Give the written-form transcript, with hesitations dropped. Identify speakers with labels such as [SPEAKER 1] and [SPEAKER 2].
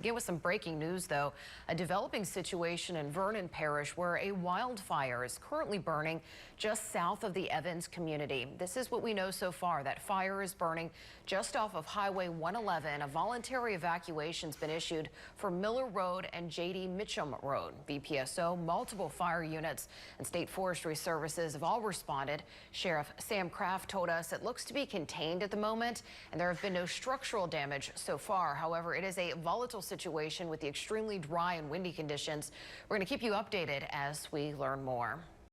[SPEAKER 1] Begin with some breaking news, though. A developing situation in Vernon Parish where a wildfire is currently burning just south of the Evans community. This is what we know so far. That fire is burning just off of Highway 111. A voluntary evacuation's been issued for Miller Road and J.D. Mitchum Road. BPSO, multiple fire units, and State Forestry Services have all responded. Sheriff Sam Kraft told us it looks to be contained at the moment, and there have been no structural damage so far. However, it is a volatile situation with the extremely dry and windy conditions. We're going to keep you updated as we learn more.